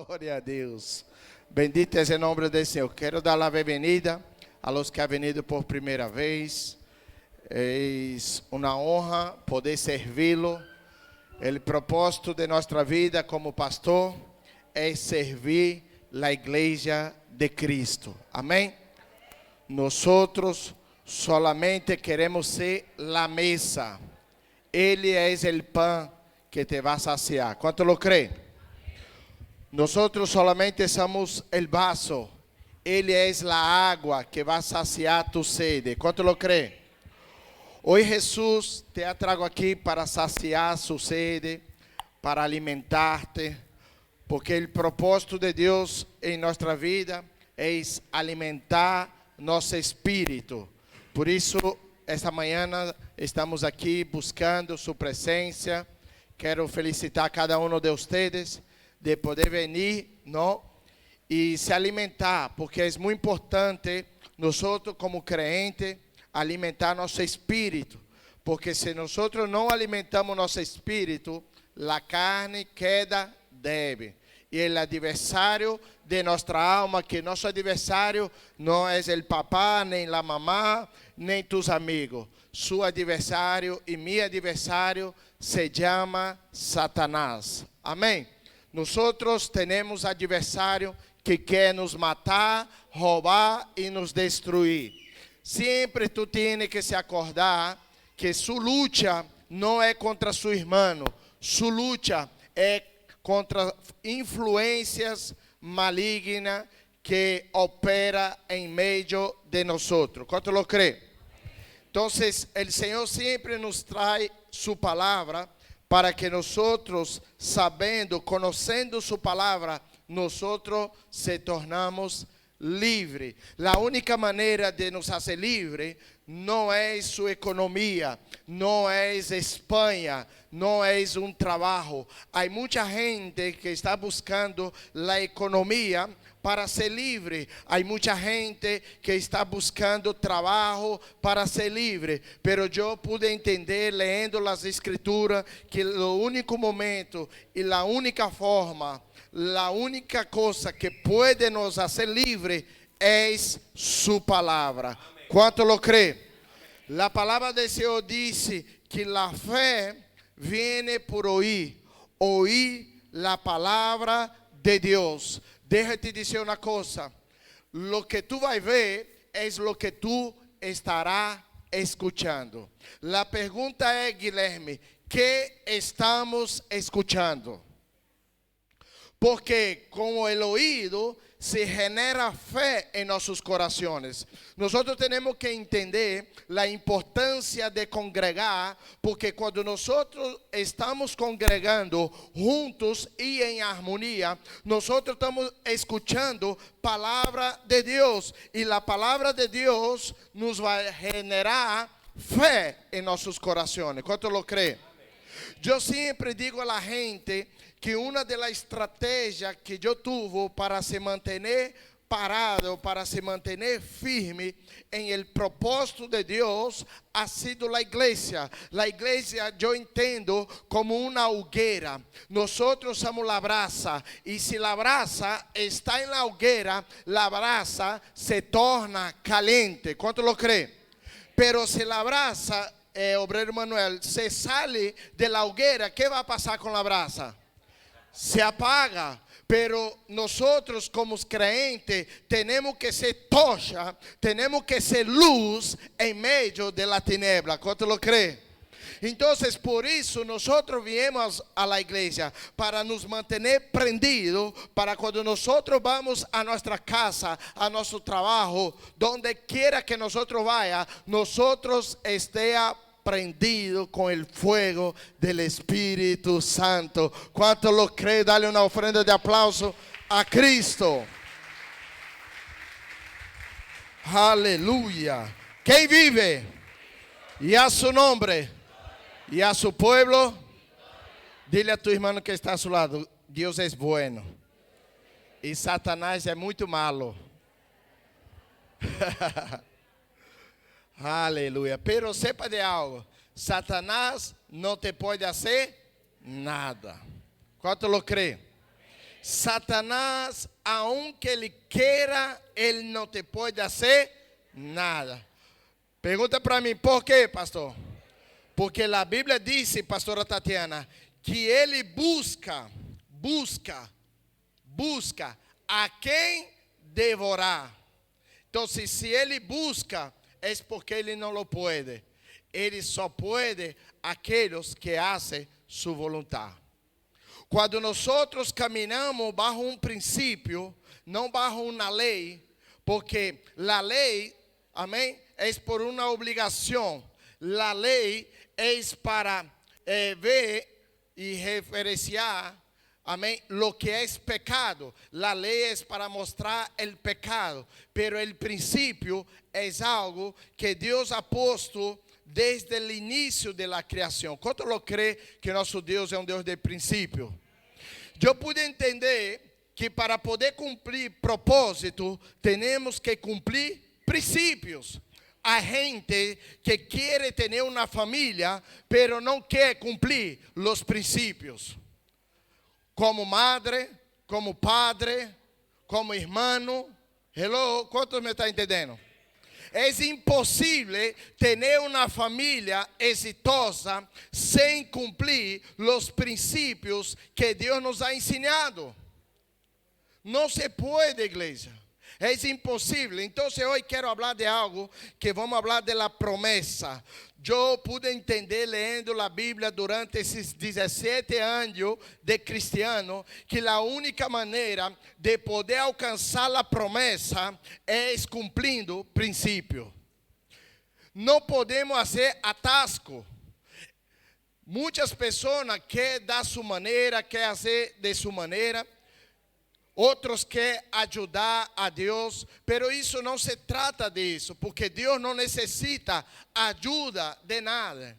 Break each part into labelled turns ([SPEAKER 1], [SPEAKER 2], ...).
[SPEAKER 1] Glória a Deus. Bendito é o nome do Senhor. Quero dar a bem-vinda a los que han venido por primeira vez. É uma honra poder servi-lo. O propósito de nossa vida como pastor é servir a igreja de Cristo. Amém? Nós solamente queremos ser a mesa. Ele é o pão que te vai saciar. ¿Cuánto lo cree? Nosotros solamente somos o vaso. Ele é a água que vai saciar tu sede. ¿Cuánto lo cree? Hoje Jesus te trago aqui para saciar su sede, para alimentar-te, porque o propósito de Deus em nossa vida é alimentar nosso espírito. Por isso, esta manhã estamos aqui buscando sua presença. Quero felicitar a cada um de vocês de poder venir, não? E se alimentar, porque é muito importante nós, como crentes, alimentar nosso espírito. Porque se nós não alimentamos nosso espírito, a carne queda débil. E o adversário de nossa alma, que nosso adversário não é o papá, nem a mamá, nem tus amigos. Su adversário e meu adversário se chama Satanás. Amém? Nós temos adversário que quer nos matar, roubar e nos destruir. Sempre tu tens que se acordar que sua luta não é contra seu irmão, sua luta é contra influências malignas que opera em meio de nós. ¿Cuánto lo cree? Então, o Senhor sempre nos traz sua palavra para que nós, sabendo, conhecendo sua palavra, nós se tornamos livres. A única maneira de nos fazer livres não é sua economia, não é Espanha, não é trabalho. Há muita gente que está buscando a economia para ser livre. Há muita gente que está buscando trabalho para ser livre. Pero eu pude entender, lendo as escrituras, que o único momento e a única forma, a única coisa que pode nos fazer livre é sua palavra. ¿Cuánto lo cree? A palavra do Senhor diz que a fé viene por oír a palavra de Deus. Déjate dizer uma coisa, lo que tu vai ver é lo que tu estará escuchando. A pergunta é, Guilherme, que estamos escuchando? Porque com o ouvido se genera fé em nossos corações. Nós temos que entender a importância de congregar, porque quando nós estamos congregando juntos e em harmonia, nós estamos escutando palavra de Deus, e a palavra de Deus nos vai generar fé em nossos corações. Quanto lo crê? Eu sempre digo a la gente que uma das estratégias que eu tive para se manter parado, para se manter firme em el propósito de Deus, ha sido a igreja. A igreja eu entendo como uma hogueira. Nós somos a brasa, e se a brasa está na hogueira, a brasa se torna caliente. ¿Cuánto lo cree? Pero se a brasa, obreiro Manuel, se sale de la hogueira, ¿qué va a pasar con la brasa? Se apaga. Pero nosotros como creyentes tenemos que ser tocha, tenemos que ser luz en medio de la tiniebla. ¿Cuánto lo cree? Entonces, por eso nosotros viemos a la iglesia, para nos mantener prendidos, para cuando nosotros vamos a nuestra casa, a nuestro trabajo, donde quiera que nosotros vaya, nosotros estemos prendido con el fuego del Espíritu Santo. ¿Cuánto lo cree? Dale una ofrenda de aplauso a Cristo. Aleluya. ¿Quién vive? Y a su nombre. Y a su pueblo. Dile a tu hermano que está a su lado: Dios es bueno. Y Satanás es muy malo. Aleluia. Pero sepa de algo: Satanás não te pode fazer nada. Quanto lo crê? Satanás, aunque ele queira, ele não te pode fazer nada. Pergunta para mim, por quê, pastor? Porque a Bíblia diz, pastora Tatiana, que ele busca a quem devorar. Então, se ele busca, é porque ele não lo pode. Ele só pode aqueles que fazem sua vontade. Quando nós caminhamos bajo um princípio, não bajo uma lei, porque a lei, amém, é por uma obrigação. A lei é para ver e referenciar, amém, lo que é pecado. A lei é para mostrar o pecado, pero o princípio é algo que Deus ha posto desde o início da criação. Quanto lo crê que nosso Deus é um Deus de princípio? Eu pude entender que para poder cumprir propósito, temos que cumprir princípios. Há gente que quer ter uma família, pero não quer cumprir os princípios. Como madre, como padre, como irmão. Hello, quantos me estão entendendo? É impossível ter uma família exitosa sem cumprir os princípios que Deus nos ha ensinado. Não se pode, igreja. É impossível. Então, hoje quero falar de algo que vamos falar da promessa. Eu pude entender lendo a Bíblia durante esses 17 anos de cristiano que a única maneira de poder alcançar a promessa é cumprindo princípio. Não podemos fazer atasco. Muitas pessoas querem dar sua maneira, querem fazer de sua maneira. Outros querem ajudar a Deus, pero isso não se trata disso, porque Deus não necessita ajuda de nada.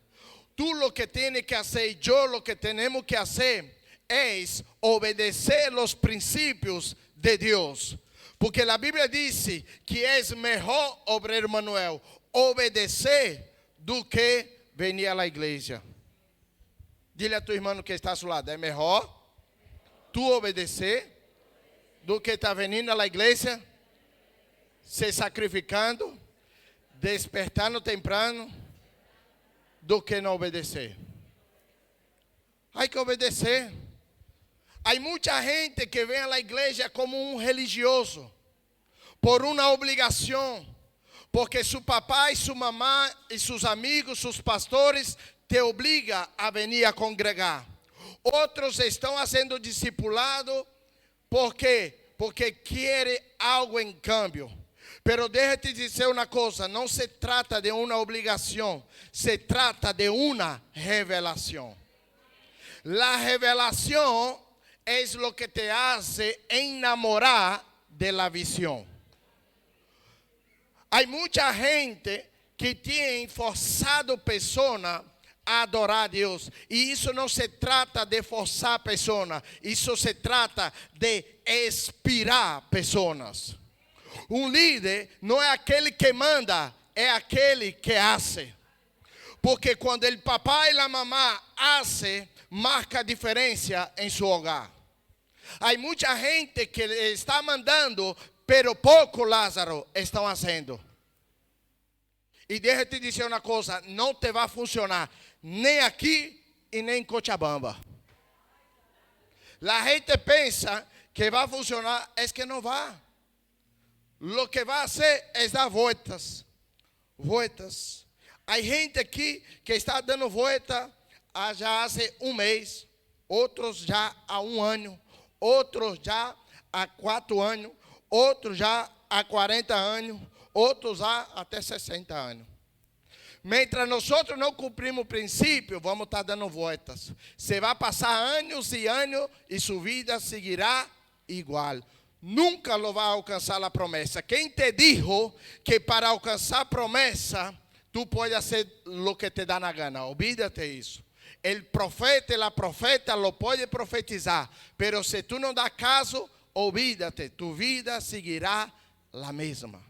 [SPEAKER 1] Tu lo que tienes que hacer, yo lo que tenemos que hacer es obedecer los principios de Dios. Porque a Bíblia diz que é melhor, obreiro Manuel, obedecer do que venir à igreja. Dile a tu irmão que está ao seu lado, é melhor tu obedecer do que está vindo à igreja, se sacrificando, despertando temprano, do que não obedecer. Há que obedecer. Há muita gente que vem à igreja como um religioso, por uma obrigação, porque seu papai, sua mamãe e seus amigos, seus pastores, te obrigam a vir a congregar. Outros estão sendo discipulados. Por quê? Porque querem algo em câmbio. Pero déjate dizer uma coisa, não se trata de uma obrigação, se trata de uma revelação. La revelação é o que te hace enamorar de la visión. Há muita gente que tem forçado pessoas a adorar a Deus. E isso não se trata de forçar pessoas. Isso se trata de inspirar pessoas. Um líder não é aquele que manda, é aquele que hace. Porque quando o papai e a mamãe hace, marca a diferença em seu hogar. Há muita gente que está mandando, pero pouco Lázaro estão fazendo. E deixa eu te dizer uma coisa, não te vai funcionar nem aqui e nem em Cochabamba. A gente pensa que vai funcionar, é que não vai. Lo que vai fazer é dar voltas. Voltas. Há gente aqui que está dando volta já há um mês, outros já há um ano, outros já há 4 anos, outros já há 40 anos, outros já até 60 anos. Mientras nós não cumprimos o princípio, vamos estar dando voltas. Você vai passar anos e anos e sua vida seguirá igual. Nunca lo vai alcançar a promessa. Quem te dijo que para alcançar a promessa, tu pode fazer o que te dá na gana? Olvídate isso. O profeta e a profeta lo pode profetizar, pero se tu não dá caso, olvídate, tu vida seguirá a mesma.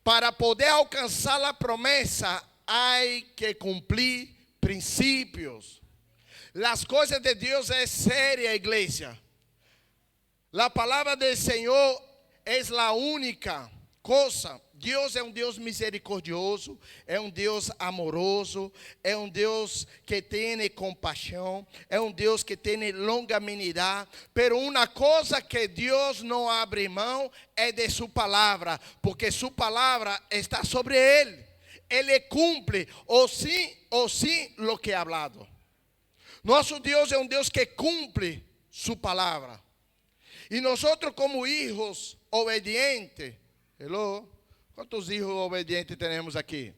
[SPEAKER 1] Para poder alcançar a promessa, há que cumprir princípios. As coisas de Deus é séria, igreja. La palabra del Señor es la única cosa. Deus é um Deus misericordioso, é um Deus amoroso, é um Deus que tem compaixão, é um Deus que tem longanimidade. Pero uma coisa que Deus não abre mão é de sua palavra, porque sua palavra está sobre ele. Ele cumpre ou sim lo que ha hablado. Nosso Deus é um Deus que cumpre sua palavra. E nós como hijos obedientes, hello? Quantos hijos obedientes temos aqui?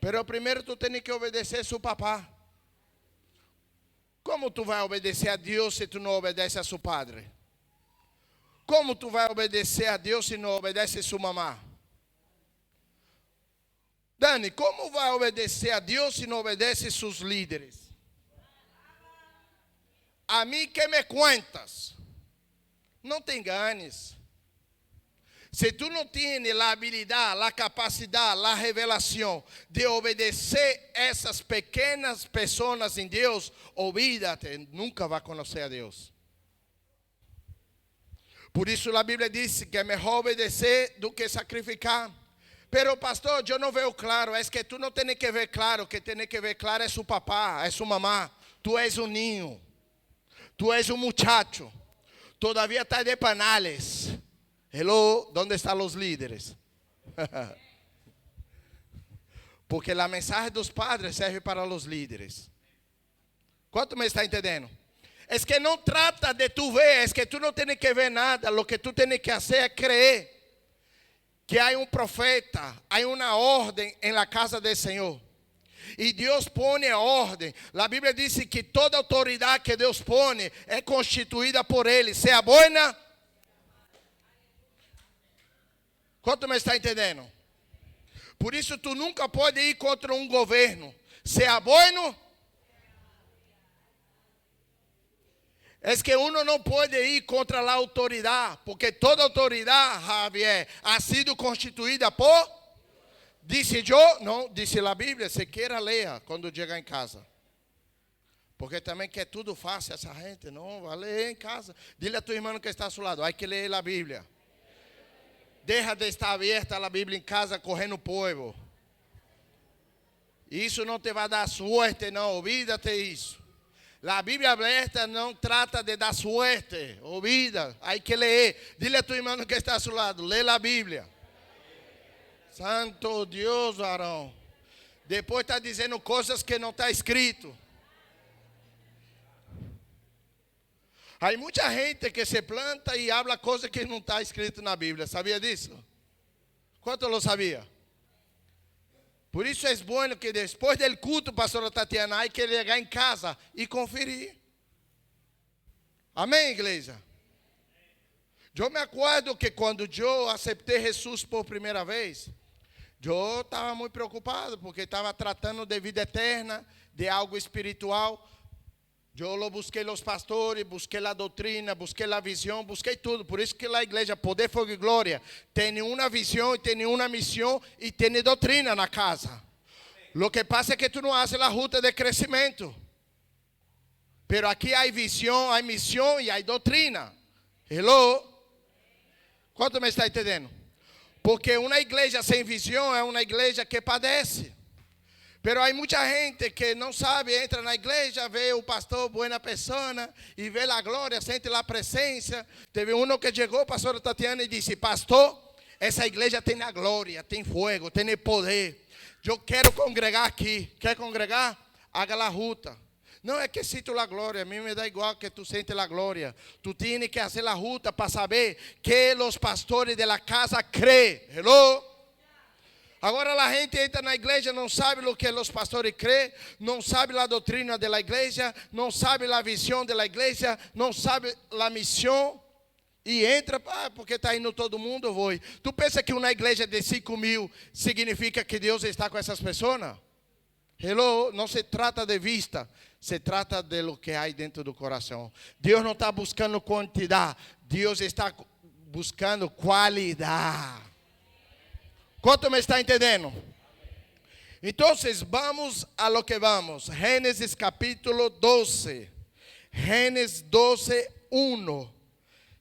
[SPEAKER 1] Pero primeiro tu tens que obedecer a seu papá. Como tu vai obedecer a Deus se tu não obedece a seu padre? Como tu vai obedecer a Deus se não obedece a sua mamá? Dani, como vai obedecer a Deus se não obedece a seus líderes? A mim que me cuentas? Não te enganes. Se tu não tens a habilidade, a capacidade, a revelação de obedecer essas pequenas pessoas em Deus, olvídate, nunca vai conhecer a Deus. Por isso a Bíblia diz que é melhor obedecer do que sacrificar. Pero pastor, eu não vejo claro. É que tu não tens que ver claro. O que tem que ver claro é seu papá, é sua mamá. Tu és um ninho. Tu és um muchacho. Todavía está de panales. Hello, ¿dónde están los líderes? Porque a mensagem dos padres serve para os líderes. Quanto me está entendendo? É que não trata de tu ver, é que tu não tens que ver nada. O que tu tens que fazer é crer que há um profeta, há uma ordem em la casa do Senhor. E Deus põe a ordem. A Bíblia diz que toda autoridade que Deus põe é constituída por Ele, seja boa. Quanto me está entendendo? Por isso tu nunca pode ir contra um governo, seja bueno. É que uno não pode ir contra a autoridade, porque toda autoridade, Javier, ha sido constituída por, disse eu, não, disse a Bíblia, se queira leia quando chegar em casa. Porque também quer tudo fácil essa gente, não, vai ler em casa. Dile a tu irmão que está ao seu lado, hay que ler a Bíblia. Deja de estar aberta a Bíblia em casa correndo polvo. Isso não te vai dar sorte, não, olvídate isso. A Bíblia aberta não trata de dar sorte, olvida, hay que ler. Dile a tu irmão que está ao seu lado, lê a Bíblia. Santo Deus, varão. Depois está dizendo coisas que não está escrito. Há muita gente que se planta e habla coisas que não está escrito na Bíblia. Sabia disso? Quanto lo sabia? Por isso é bom que depois do culto, pastora Tatiana, há que chegar em casa e conferir. Amém, igreja? Eu me acordo que quando eu aceitei Jesus por primeira vez, eu estava muito preocupado, porque estava tratando de vida eterna, de algo espiritual. Eu lo busquei os pastores, busquei a doutrina, busquei a visão, busquei tudo. Por isso que a igreja Poder, Fogo e Glória tem uma visão, tem uma missão e tem doutrina na casa. Lo que passa é que tu não haces a ruta de crescimento. Pero aqui há visão, há missão e há doutrina. Hello? Quanto me está entendendo? Porque uma igreja sem visão é uma igreja que padece. Pero há muita gente que não sabe, entra na igreja, vê o pastor, boa pessoa, e vê a glória, sente a presença. Teve um que chegou, pastor Tatiana, e disse, pastor, essa igreja tem a glória, tem fogo, tem poder. Eu quero congregar aqui. Quer congregar? Haga a ruta. Não é que sinto a glória, a mim me dá igual que tu sentes a glória. Tu tienes que fazer a ruta para saber que os pastores de la casa creem. Hello? Agora a gente entra na igreja, não sabe o que os pastores creem, não sabe a doutrina da igreja, não sabe a visão da igreja, não sabe a missão, e entra, porque está indo todo mundo, eu vou. Tu pensa que uma igreja de 5.000 significa que Deus está com essas pessoas? Hello? Não se trata de vista, se trata de lo que há dentro do coração. Deus não está buscando quantidade, Deus está buscando qualidade. Quanto me está entendendo? Então, vamos a lo que vamos. Gênesis capítulo 12. Gênesis 12, 1.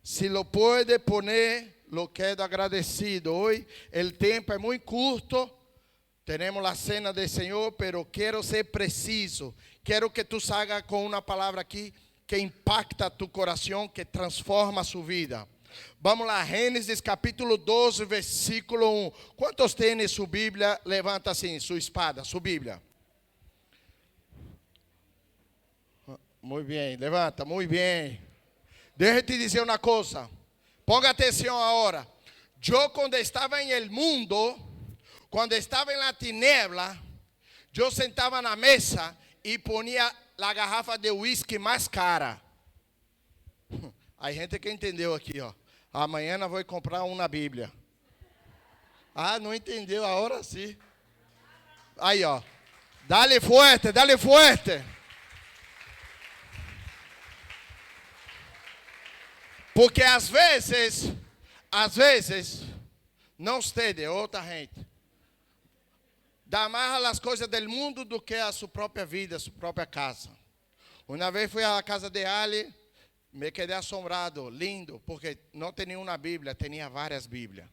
[SPEAKER 1] Si lo puede poner, lo quedo agradecido. Hoy el tiempo es muy corto. Tenemos la cena del Señor, pero quiero ser preciso. Quiero que tú salgas con una palabra aquí que impacta tu corazón, que transforma su vida. Vamos lá, Gênesis capítulo 12, versículo 1. Quantos têm sua Bíblia? Levanta assim, sua espada, sua Bíblia. Muito bem, levanta, muito bem. Deixa eu te dizer uma coisa. Ponga atenção agora. Eu, quando estava em el mundo, quando estava em la tiniebla, eu sentava na mesa e ponia a garrafa de whisky mais cara. Há gente que entendeu aqui, ó. Amanhã eu vou comprar uma Bíblia. Ah, não entendeu? Agora sim. Aí, ó. Dale fuerte, dale fuerte. Porque às vezes, não ustedes, outra gente, dá mais as coisas do mundo do que a sua própria vida, a sua própria casa. Uma vez fui à casa de Ali, me quedei assombrado, lindo, porque não tinha uma Bíblia, tinha várias Bíblias.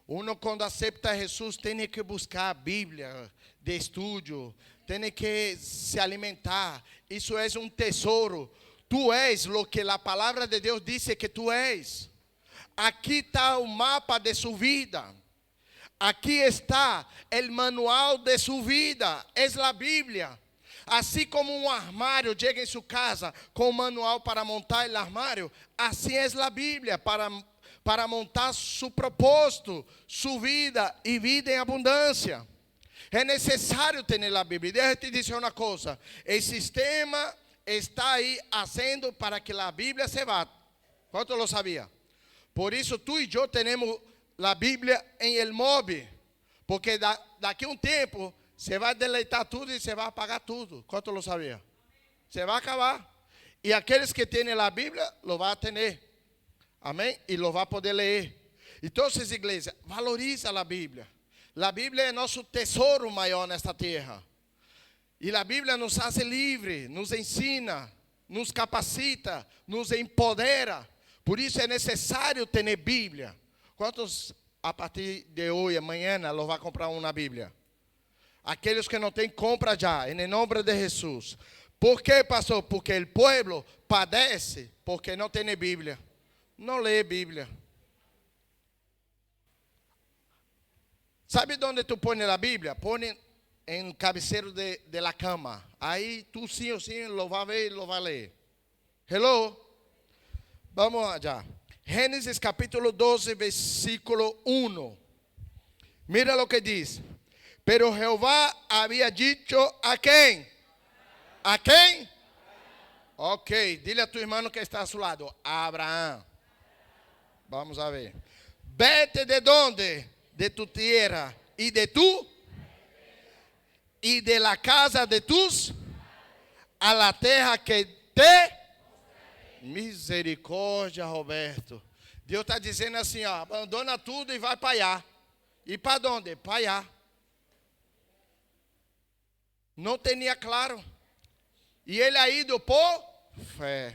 [SPEAKER 1] Uno quando aceita Jesus tem que buscar a Bíblia de estudo, tem que se alimentar. Isso é um tesouro. Tu és o que a palavra de Deus diz que tu és. Aqui está o mapa de sua vida. Aqui está o manual de sua vida. É a Bíblia. Assim como um armário chega em sua casa com um manual para montar o armário, assim é a Bíblia para montar seu propósito, sua vida e vida em abundância. É necessário ter a Bíblia. Deixa eu te dizer uma coisa. O sistema está aí fazendo para que a Bíblia se vá. Quanto lo sabia? Por isso tu e eu temos a Bíblia em el móvel. Porque daqui a um tempo você vai deleitar tudo e você vai apagar tudo. Quanto lo sabia? Você vai acabar. E aqueles que têm a Bíblia, lo vão ter. Amém? E lo vão poder ler. Então, igreja, valoriza a Bíblia. A Bíblia é nosso tesouro maior nesta terra. E a Bíblia nos faz livre, nos ensina, nos capacita, nos empodera. Por isso é necessário ter Bíblia. Quantos a partir de hoje, amanhã, lo vai comprar uma Bíblia? Aqueles que não têm, compra já, em nome de Jesus. Por quê, pastor? Porque o povo padece porque não tem Bíblia. Não lê Bíblia. Sabe onde tu põe a Bíblia? Põe em cabeceiro de la cama. Aí tu sim ou sim lo vai ver e lo vai ler. Hello? Vamos já. Gênesis capítulo 12, versículo 1. Mira lo que diz. Pero Jehová había dicho a quem? A quem? Ok, dile a tu irmão que está a seu lado. A Abraão. Vamos a ver. Vete de donde? De tu tierra y de tu y de la casa de tus a la terra que te misericórdia, Roberto. Deus está dizendo assim, ó, abandona tudo e vai para allá. E para onde? Para allá. Não tinha claro. E ele ha ido por fé.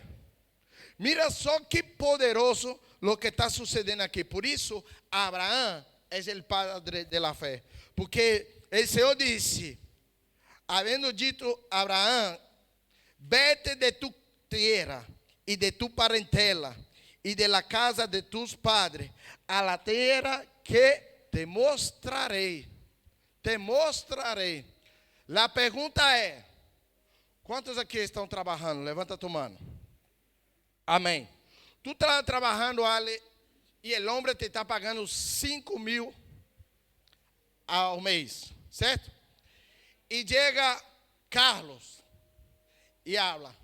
[SPEAKER 1] Mira só que poderoso o que está sucedendo aqui. Por isso, Abraão é o padre de la fé. Porque o Senhor disse, havendo dito a Abraão, vete de tu tierra e de tu parentela e de la casa de tus padres a la tierra que te mostrarei. Te mostrarei. A pergunta é, quantos aqui estão trabalhando? Levanta tu mano. Amém. Tu estás trabalhando, Ale, e o homem te está pagando 5.000 ao mês, certo? E chega Carlos e habla.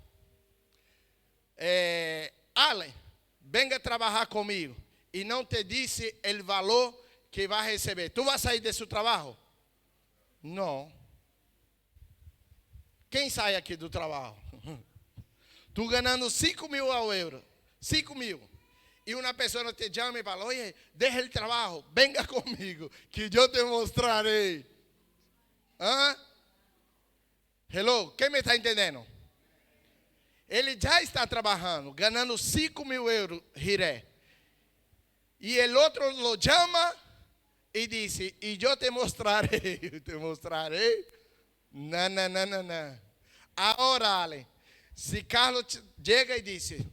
[SPEAKER 1] Ale, venga trabalhar comigo. E não te disse o valor que vai receber. Tu vai sair desse trabalho? Não. Quem sai aqui do trabalho? Tu ganhando 5.000 ao euro. 5.000. E uma pessoa te chama e fala, oye, deixa o trabalho, venga comigo, que eu te mostrarei. Hello, quem me está entendendo? Ele já está trabalhando, ganhando 5.000 euros, Hiré. E o outro lo chama e disse, e eu te mostrarei, te mostrarei. Não, não, não, não, não. Agora, Ale, se Carlos chega e disse,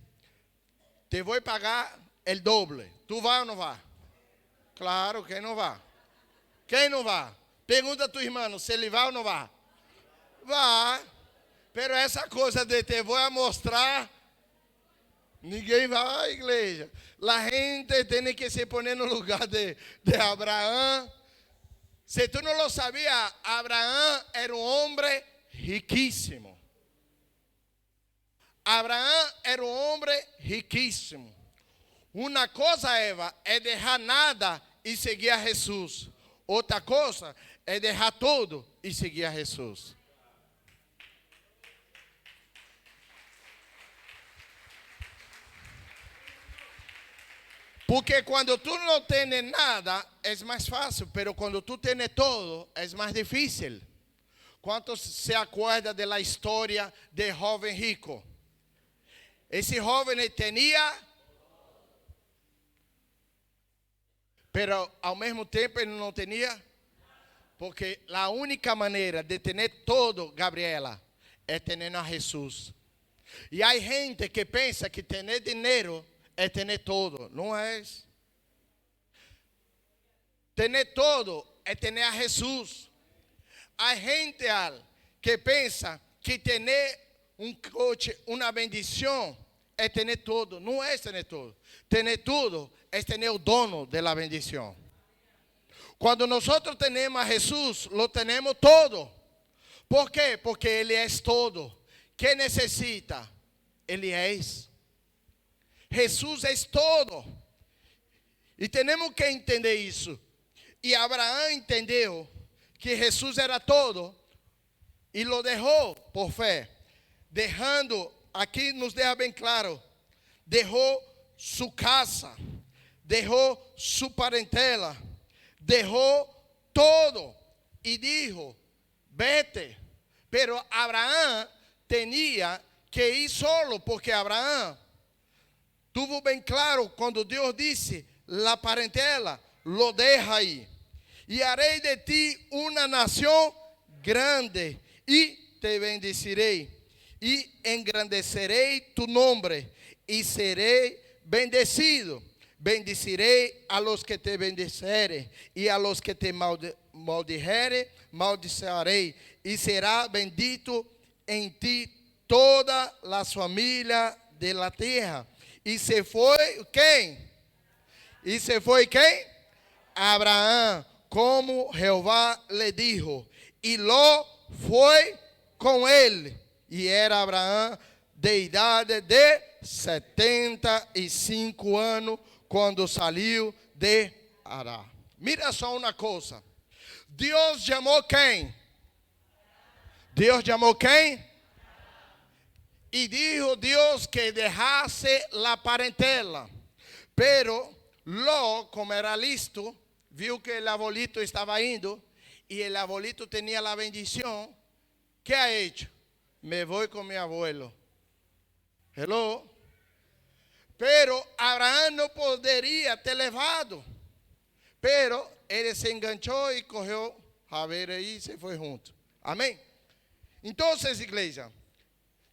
[SPEAKER 1] te vou pagar o doble, tu vai ou não vai? Claro, quem não vai? Quem não vai? Pergunta a tu irmão, se ele vai ou não vai? Vai. Pero essa coisa de te vou a mostrar, ninguém vai à igreja. A gente tem que se poner no lugar de Abraão. Se tu não lo sabia, Abraão era um homem riquíssimo. Abraão era um homem riquíssimo. Uma coisa, Eva, é deixar nada e seguir a Jesus. Outra coisa é deixar tudo e seguir a Jesus. Porque quando tu não tens nada, é mais fácil. Pero quando tu tens todo, é mais difícil. Quantos se acuerda da história de jovem rico? Esse jovem tinha, pero ao mesmo tempo ele não tinha. Porque a única maneira de ter todo, Gabriela, é ter a Jesus. E há gente que pensa que ter dinheiro é ter todo. Não é. Ter todo é ter a Jesus. Há gente que pensa que ter um coche, uma bendição, é ter todo. Não é ter todo. Ter tudo é ter o dono da bendição. Quando nós temos a Jesus, lo temos todo. ¿Por quê? Porque Ele é todo. ¿Qué necessita? Ele é. Jesus é todo. E temos que entender isso. E Abraão entendeu que Jesus era todo e lo deixou por fé. Deixando, aqui nos deixa bem claro, deixou sua casa, deixou sua parentela, deixou todo e dijo, vete. Pero Abraão tinha que ir solo, porque Abraão tuvo bem claro quando Deus disse, la parentela, lo deja aí. E harei de ti uma nação grande, e te bendecirei, e engrandecerei tu nome, e serei bendecido. Bendecirei a los que te bendicerem, e a los que te maldijerem, maldicerei, e será bendito em ti toda a família de la terra. E se foi quem? E se foi quem? Abraão, como Jeová lhe dijo. E Ló foi com ele. E era Abraão de idade de 75 anos quando saiu de Ará. Mira só uma coisa. Deus chamou quem? Deus chamou quem? E dijo Deus que deixasse a parentela. Pero Ló, como era listo, viu que o abuelito estava indo e o abuelito tinha a bendição. ¿Qué ha hecho? Me voy con mi abuelo. Hello. Pero Abraão não poderia ter levado. Pero ele se enganchou e correu a ver aí e se foi junto. Amém? Então, igreja,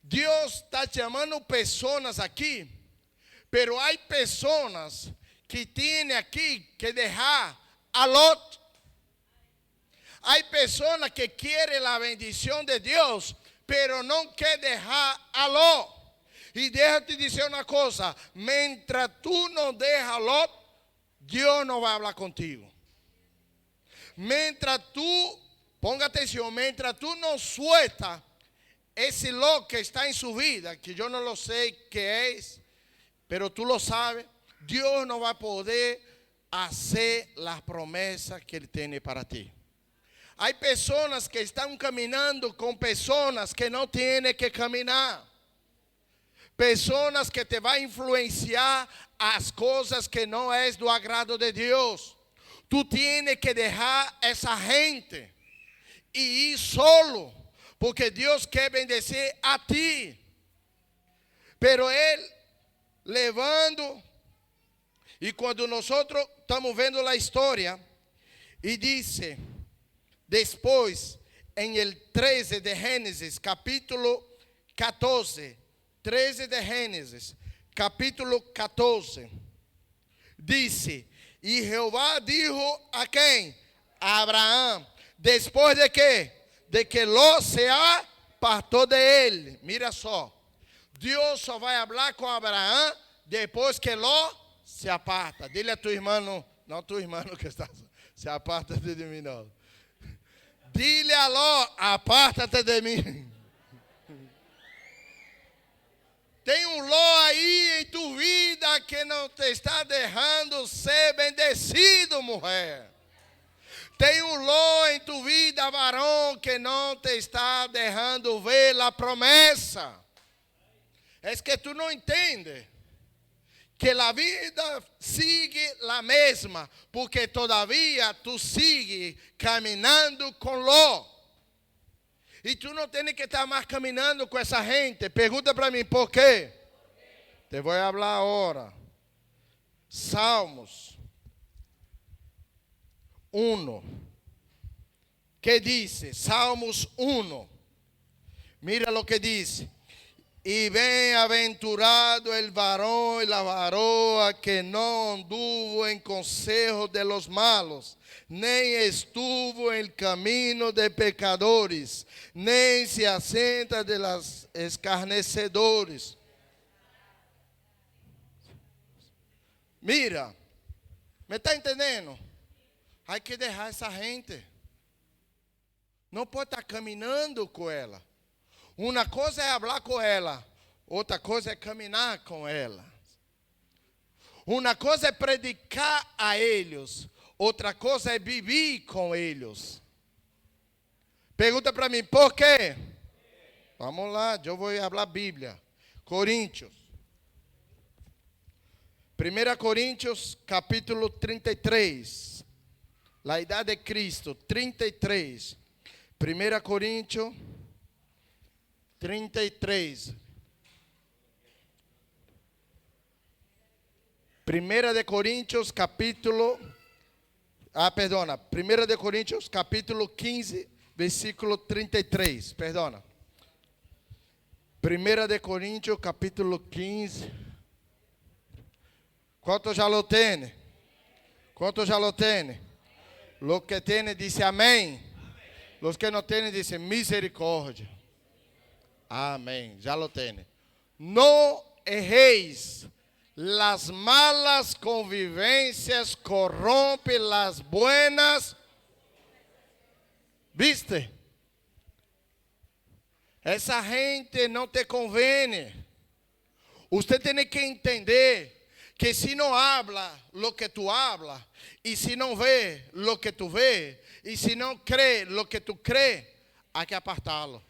[SPEAKER 1] Deus está chamando pessoas aqui, pero há pessoas que têm aqui que deixar a Lot. Há pessoas que querem a bendição de Deus, pero não querem deixar a Lot. E deixa-te dizer uma coisa, mientras tu não deixas Lot, Deus não vai falar contigo. Mientras tu, ponga atenção, mientras tu não sueltas esse Lot que está em sua vida, que eu não lo sei que é, pero tu lo sabes, Deus não vai poder fazer as promessas que Ele tem para ti. Há pessoas que estão caminhando com pessoas que não têm que caminhar. Pessoas que te vão influenciar as coisas que não é do agrado de Deus. Tu tienes que deixar essa gente e ir solo, porque Deus quer bendecer a ti. Pero ele levando, e quando nós estamos vendo a história, e diz, depois, em el 13 de Gênesis, capítulo 14, 13 de Gênesis, capítulo 14, disse, e Jeová dijo a quem? A Abraão, depois de quê? De que Ló se apartou de ele. Mira só, Deus só vai falar com Abraão depois que Ló se aparta. Dile a tu irmão, não tu irmão que está, se aparta de mim não. Dile a Ló, aparta-te de mim. Tem Ló aí em tu vida que não te está deixando ser bendecido, mulher. Tem Ló em tu vida, varão, que não te está deixando ver a promessa. É que tu não entende que a vida sigue a mesma, porque todavia tu sigue caminhando com Ló. E tu não tens que estar mais caminhando com essa gente. Pergunta para mim, por quê? Te vou falar agora. Salmos 1. Que diz? Salmos 1. Mira o que diz. E bem-aventurado el varón y la varoa que no anduvo en consejo de los malos, nem estuvo en el camino de pecadores, nem se assenta de los escarnecedores. Mira, me está entendendo? Hay que deixar essa gente. Não pode estar caminhando com ela. Uma coisa é falar com ela, outra coisa é caminhar com ela. Uma coisa é predicar a eles, outra coisa é viver com eles. Pergunta para mim, por quê? Vamos lá, eu vou falar Bíblia. Coríntios. 1 Coríntios, capítulo 33. A idade de Cristo, 33. 1 Coríntios 33. 1 de Coríntios, capítulo... 1 de Coríntios, capítulo 15, versículo 33. Perdona. 1 de Coríntios, capítulo 15. ¿Cuántos ya lo tienen? ¿Cuántos ya lo tienen? Los que tienen dicen amén. Los que no tienen dicen misericordia. Amém, já lo tem. Não erreis, las malas convivências corrompem las buenas. ¿Viste? Essa gente não te convém. Você tem que entender que se não habla lo que tu habla, e se não vê lo que tu vê, e se não crê lo que tu crê, há que apartá-lo.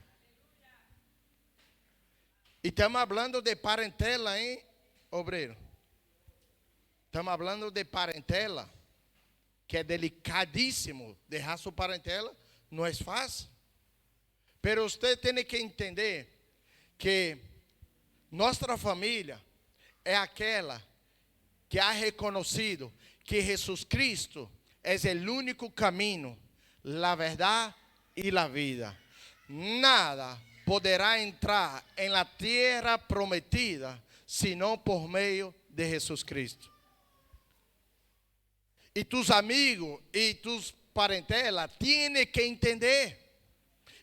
[SPEAKER 1] E estamos falando de parentela, hein, obreiro? Estamos falando de parentela, que é delicadíssimo. Deixar sua parentela não é fácil. Mas você tem que entender que nossa família é aquela que ha reconhecido que Jesus Cristo é o único caminho, a verdade e a vida. Nada poderá entrar em la tierra prometida, senão por meio de Jesus Cristo. E tus amigos e tus parentela têm que entender.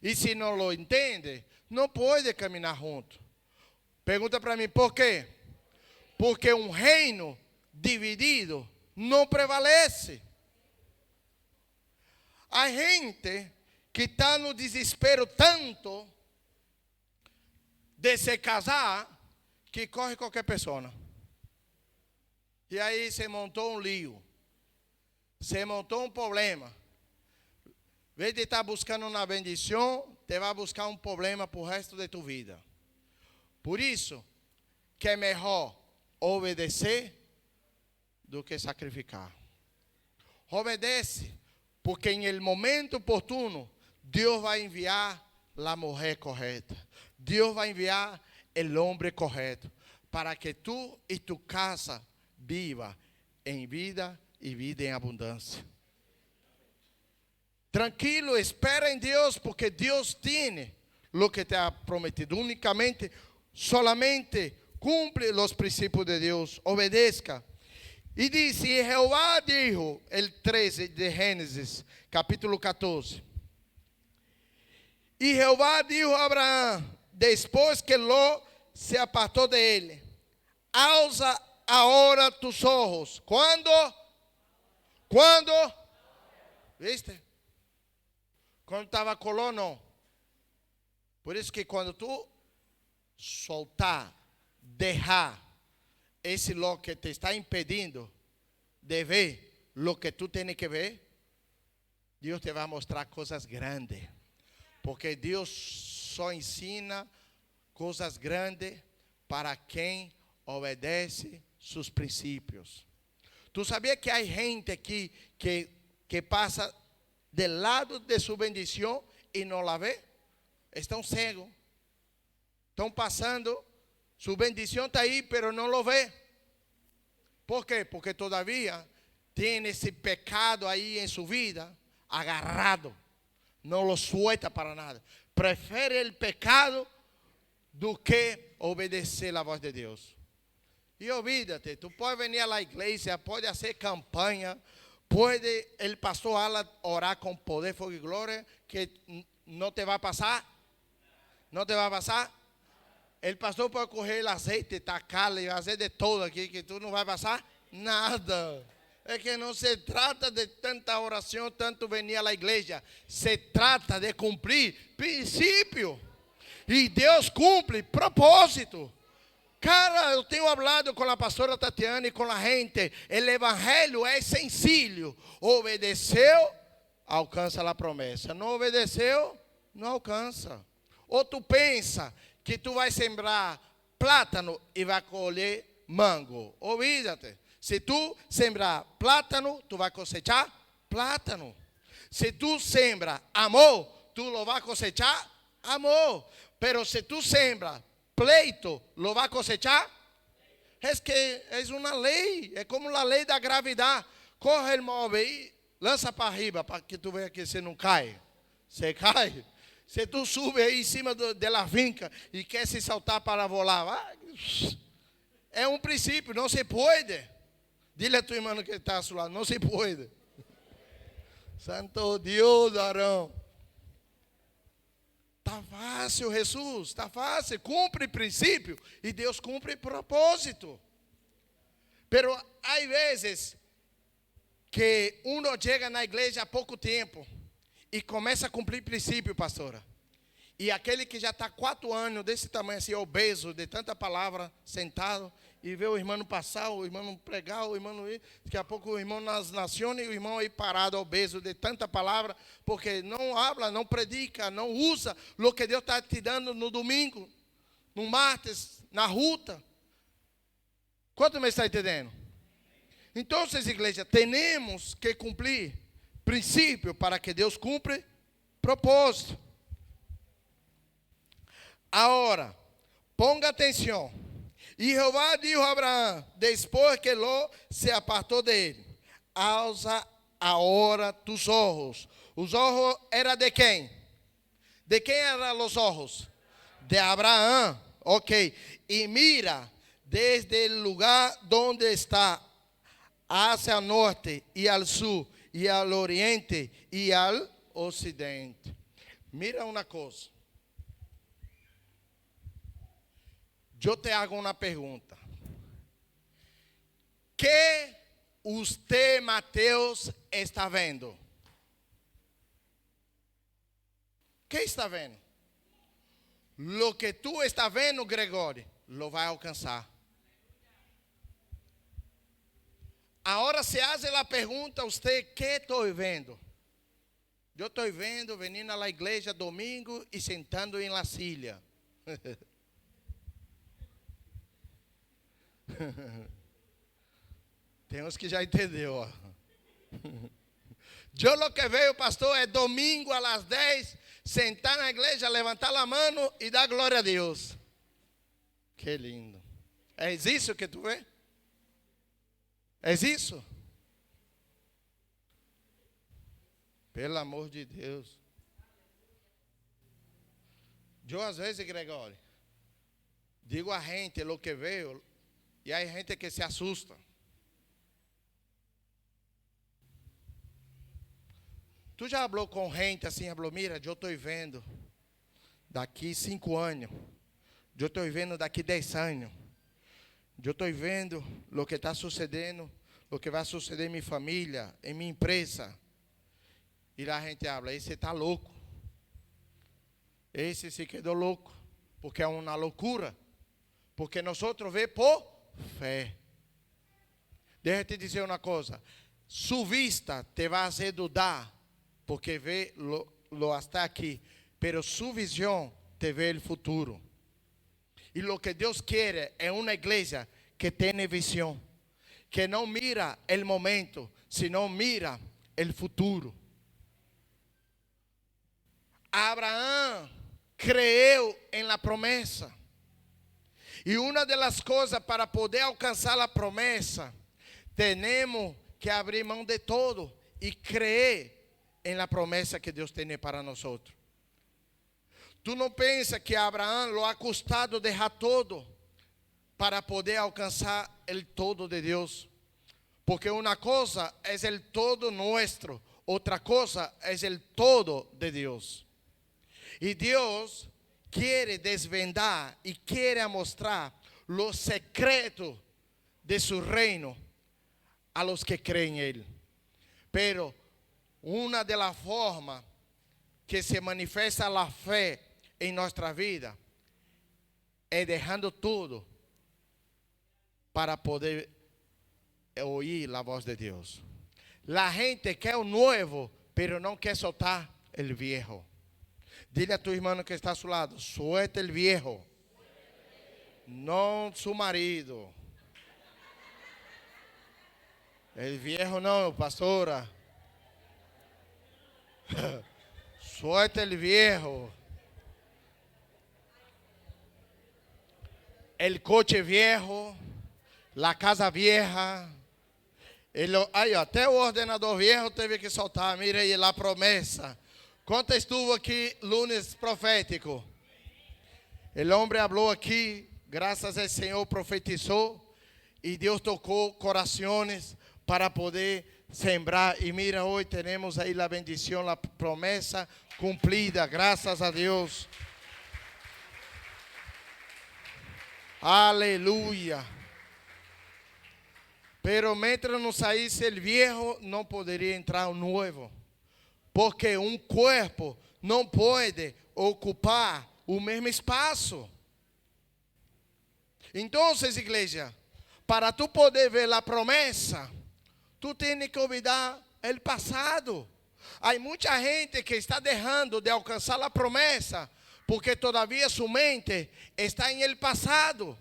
[SPEAKER 1] E se não lo entende, não pode caminhar junto. Pergunta para mim, por quê? Porque reino dividido não prevalece. Há gente que está no desespero tanto de se casar, que corre qualquer pessoa. E aí se montou lío. Se montou problema. Em vez de estar buscando uma bendição, te vai buscar problema para o resto de tu vida. Por isso, que é melhor obedecer do que sacrificar. Obedece, porque em el momento oportuno, Deus vai enviar a mulher correta. Deus vai enviar el hombre correcto, para que tú y tu casa viva en vida y vida en abundancia. Tranquilo, espera en Dios, porque Dios tiene lo que te ha prometido. Únicamente, solamente cumple los principios de Dios, obedezca. Y dice, y Jehová dijo, el 13 de Génesis, capítulo 14. Y Jehová dijo a Abraham, después que Lot se apartó de él, alza ahora tus ojos. ¿Cuándo? ¿Cuándo? ¿Viste? Quando estava colô, não. Por isso que quando tu soltar, deixar esse lo que te está impedindo de ver lo que tu tem que ver, Deus te vai mostrar coisas grandes. Porque Deus só ensina coisas grandes para quem obedece seus princípios. Tu sabia que há gente aqui que passa del lado de su bendición y no la ve? Están ciegos. Están pasando. Su bendición está ahí, pero no lo ve. ¿Por qué? Porque todavía tiene ese pecado ahí en su vida, agarrado. No lo suelta para nada. Prefiere el pecado do que obedecer la voz de Dios. Y olvídate, tú puedes venir a la iglesia, puedes hacer campaña, puede el pastor Alan orar con poder, fuego y gloria, que no te va a pasar. No te va a pasar. El pastor puede coger el aceite, tacarle y hacer de todo aquí, que tú no vas a pasar nada. Es que no se trata de tanta oración, tanto venir a la iglesia. Se trata de cumplir princípio. Y Dios cumple propósito. Cara, eu tenho hablado com a pastora Tatiana e com a gente. O evangelho é sencillo. Obedeceu, alcança a promessa. Não obedeceu, não alcança. Ou tu pensa que tu vai sembrar plátano e vai colher mango. Olvídate. Se tu sembrar plátano, tu vai cosechar plátano. Se tu sembra amor, tu lo vai cosechar amor. Pero se tu sembra pleito, lo va a cosechar. Es que es una ley, es como la ley da gravidade. Corre el móvel e lança para arriba, para que tu veja que você não cai. Você cai. Se tu sube aí em cima de la finca e quer se saltar para volar, é um princípio, não se pode. Dile a tu irmão que está a seu lado, não se pode. Santo Deus, Arão. Está fácil, Jesus, está fácil. Cumpre princípio e Deus cumpre propósito. Pero há vezes que uno chega na igreja há pouco tempo e começa a cumprir princípio, pastora. E aquele que já está 4 anos desse tamanho assim, obeso, de tanta palavra, sentado, e vê o irmão passar, o irmão pregar, o irmão ir, daqui a pouco o irmão nas nações e o irmão aí parado, obeso, de tanta palavra, porque não habla, não predica, não usa o que Deus está te dando no domingo, no martes, na ruta. Quanto me está entendendo? Então, igreja, temos que cumprir princípio para que Deus cumpra propósito. Agora, ponga atenção. E Jeová dijo a Abraão, depois que Ló se apartou dele, alza agora tus ojos. Os olhos eram de quem? De quem eram os olhos? De Abraão. Ok. E mira desde o lugar onde está, hacia el norte e al sur, e al oriente e al ocidente. Mira uma coisa. Eu te hago uma pergunta. Que usted, Mateus, está vendo? Que está vendo? Lo que tu está vendo, Gregório, lo vai alcançar. Agora se hace a pergunta a você, que estou vendo? Eu estou vendo, vindo à igreja domingo e sentando em la silla. Tem uns que já entendeu, ó. Eu lo que vejo, pastor, é domingo a las 10, sentar na igreja, levantar a mão e dar glória a Deus. Que lindo. É isso que tu vê? É isso? Pelo amor de Deus. Eu às vezes, Gregório, digo a gente lo que veo e há gente que se assusta. Tu já falou com gente assim, falou, mira, eu estou vendo daqui 5 anos, eu estou vendo daqui 10 anos, eu estou vendo o que está sucedendo, o que vai suceder em minha família, em minha empresa. E a gente habla, esse está louco. Esse se quedou louco, porque é uma loucura. Porque nós vemos por fé. Deixa eu te dizer uma coisa. Su vista te vai fazer dudar, porque vê lo hasta aqui. Pero su visão te vê o futuro. E o que Deus quer é uma igreja que tenha visão. Que não mira o momento, sino mira o futuro. Abraão creu em la promessa. E uma das coisas para poder alcançar a promessa, temos que abrir mão de todo e crer em la promessa que Deus tem para nós. Tu não pensa que Abraão lo ha custado deixar todo para poder alcançar o todo de Deus? Porque uma coisa é o todo nosso, outra coisa é o todo de Deus. E Deus quer desvendar e quer mostrar los secretos de su reino a los que creen en Él. Pero una de las formas que se manifiesta la fe en nuestra vida es dejando todo para poder oír la voz de Dios. La gente quer o nuevo, pero no quer soltar el viejo. Dile a tu hermano que está a su lado, suelta el viejo, no su marido. El viejo no, pastora. Suelta el viejo. El coche viejo, la casa vieja. Aí, até o ordenador viejo teve que soltar. Mira aí a promessa. Quanto estuvo aqui lunes profético? O homem falou aqui, graças ao Senhor profetizou e Deus tocou corações para poder sembrar. E mira, hoje temos aí a bendição, a promessa cumprida, graças a Deus. Aleluia. Pero mientras não saísse o viejo, não poderia entrar o novo. Porque um corpo não pode ocupar o mesmo espaço. Então, igreja, para tu poder ver a promessa, tu tens que olvidar o passado. Há muita gente que está deixando de alcançar a promessa, porque todavia sua mente está em el passado.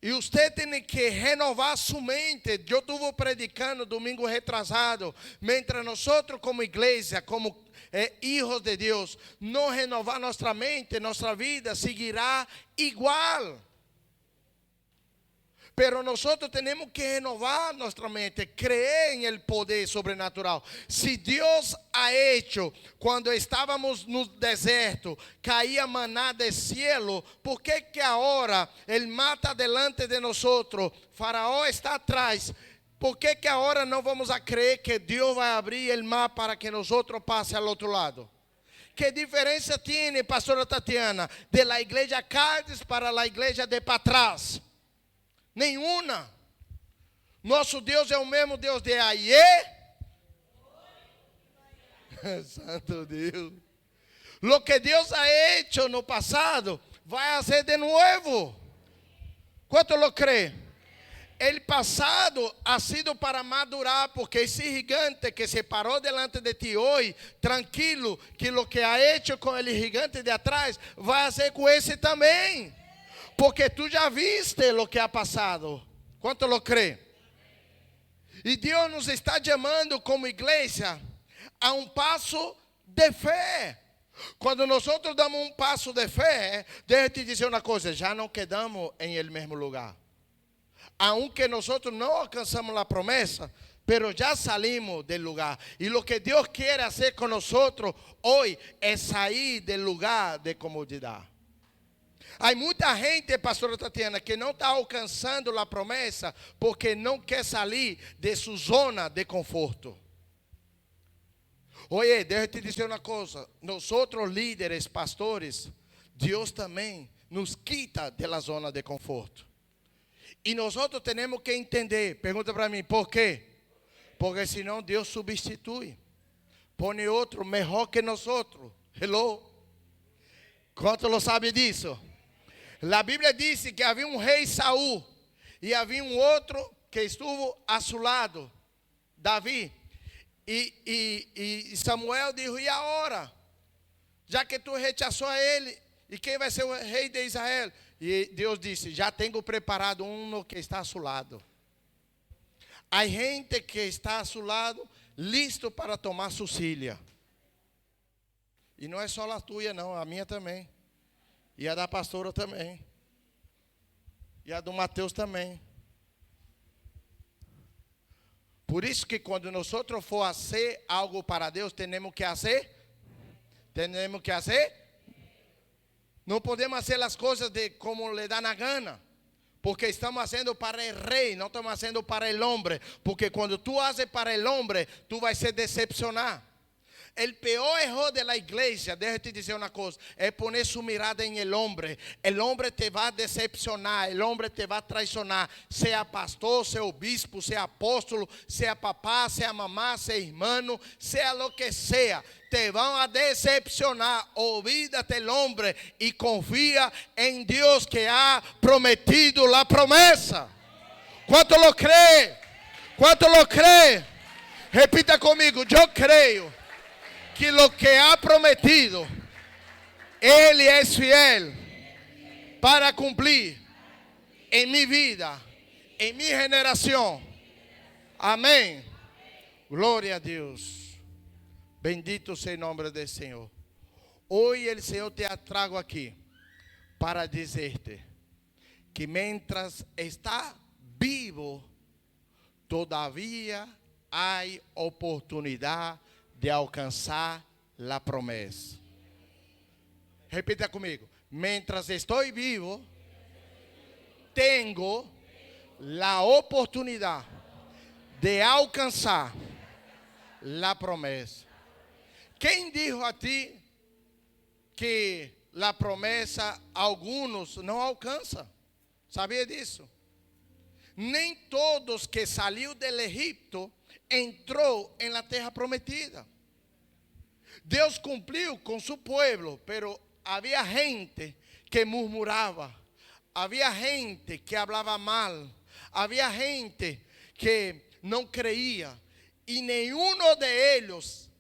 [SPEAKER 1] E você tem que renovar sua mente. Eu estive predicando domingo retrasado. Mientras nós, como igreja, como hijos de Deus, não renovar nossa mente, nossa vida seguirá igual. Pero nós temos que renovar nossa mente, creer em el poder sobrenatural. Se Deus ha hecho, quando estávamos no deserto, caía maná del cielo, ¿por que agora Ele mata delante de nós? Faraó está atrás. ¿Por que agora não vamos a creer que Deus vai abrir o mar para que nós passe ao outro lado? Que diferença tem, pastora Tatiana, de la igreja Cádiz para a igreja de Patras? Nenhuma. Nosso Deus é o mesmo Deus de ayer. Santo Deus. Lo que Deus ha hecho no passado, vai fazer de novo. Quanto lo crê? El passado ha sido para madurar, porque esse gigante que se parou delante de ti hoje, tranquilo, que lo que ha hecho com el gigante de atrás, vai fazer com esse também. Porque tu já viste o que ha passado. Quanto lo crê? E Deus nos está chamando como igreja a um passo de fé. Quando nós damos um passo de fé, deixa eu te dizer uma coisa, já não quedamos em el mesmo lugar. Aunque nós não alcançamos a promessa, pero já salimos del lugar. E o que Deus quer fazer com nós hoje é sair do lugar de comodidade. Há muita gente, pastora Tatiana, que não está alcançando a promessa porque não quer sair de sua zona de conforto. Oye, deixa eu te dizer uma coisa. Nós líderes, pastores, Deus também nos quita da zona de conforto. E nós temos que entender. Pergunta para mim, por quê? Porque senão Deus substitui. Põe outro melhor que nós. Hello? Quanto lo sabe disso? A Bíblia diz que havia um rei Saul. E havia um outro que estuvo a seu lado, Davi. E Samuel disse, e agora? Já que tu rechaçou a ele, e quem vai ser o rei de Israel? E Deus disse, já tenho preparado um que está a seu lado. Há gente que está a seu lado, listo para tomar sua cilha. E não é só a tua não, a minha também. E a da pastora também. E a do Mateus também. Por isso que quando nós for fazer algo para Deus, temos que fazer. Não podemos fazer as coisas de como lhe dá na gana. Porque estamos fazendo para o rei, não estamos fazendo para o homem. Porque quando tu fazes para o homem, tu vais se decepcionar. O pior erro de la igreja, deixa eu te dizer uma coisa, é poner sua mirada em el homem. O homem te vai decepcionar, o homem te vai traicionar. Seja pastor, seja obispo, seja apóstolo, seja papá, seja mamá, seja irmão, seja lo que seja. Te vão a decepcionar. Olvídate el homem e confia em Deus que ha prometido a promessa. ¿Cuánto lo cree? ¿Cuánto lo cree? Repita comigo, eu creio que lo que ha prometido, Él es fiel para cumplir en mi vida, en mi generación. Amén. Gloria a Dios. Bendito sea el nombre del Señor. Hoy el Señor te trago aquí para decirte que mientras está vivo, todavía hay oportunidad de alcançar a promessa. Repita comigo. Mientras estou vivo, tenho a oportunidade de alcançar a promessa. Quem dijo a ti que a promessa alguns não alcançam? Sabia disso? Nem todos que saiu do Egito entrou em la terra prometida. Deus cumpriu com seu povo, pero havia gente que murmurava, havia gente que falava mal, havia gente que não creia, e nenhum de eles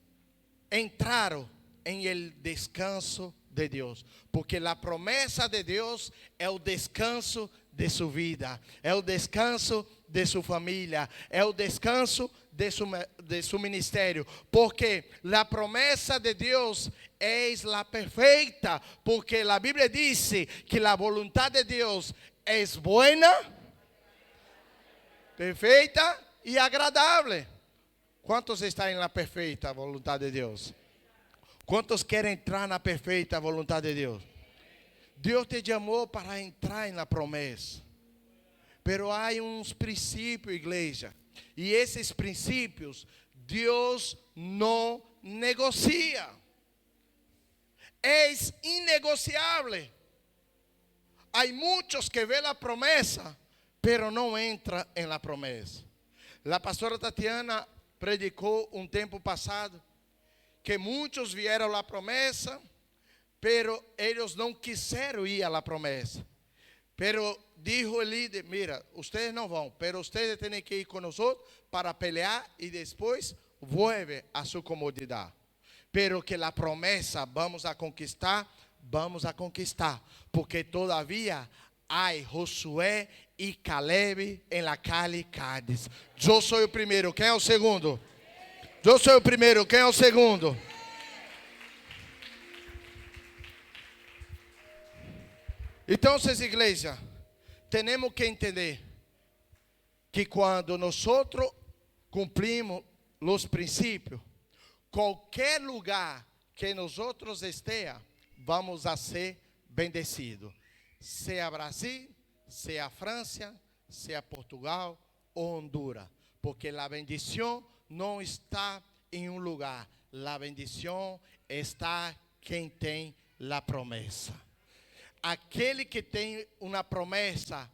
[SPEAKER 1] entraram em el descanso de Deus, porque a promessa de Deus é o descanso de sua vida, é o descanso de sua família, é o descanso de su ministério, porque a promessa de Deus é a perfeita, porque a Bíblia diz que a vontade de Deus é buena, perfeita e agradável. Quantos estão na perfeita vontade de Deus? Quantos querem entrar na perfeita vontade de Deus? Deus te chamou para entrar na promessa, pero há uns princípios, igreja. E esses princípios Deus não negocia. É inegociável. Há muitos que vêem a promessa, pero não entram em la promessa. A pastora Tatiana predicou um tempo passado que muitos vieram à promessa, pero eles não quiseram ir à promessa. Pero dijo el líder, mira, ustedes no van, pero ustedes tienen que ir con nosotros para pelear y después vuelve a su comodidad. Pero que la promesa vamos a conquistar, porque todavía hay Josué y Caleb en la calle Cádiz. Yo soy el primero, ¿quién es el segundo? Yo soy el primero, ¿quién es el segundo? Então, igreja, temos que entender que quando nós cumprimos os princípios, qualquer lugar que nós esteja, vamos a ser bendecidos. Seja Brasil, seja França, seja Portugal ou Honduras. Porque a bendição não está em um lugar. A bendição está quem tem a promessa. Aquele que tem uma promessa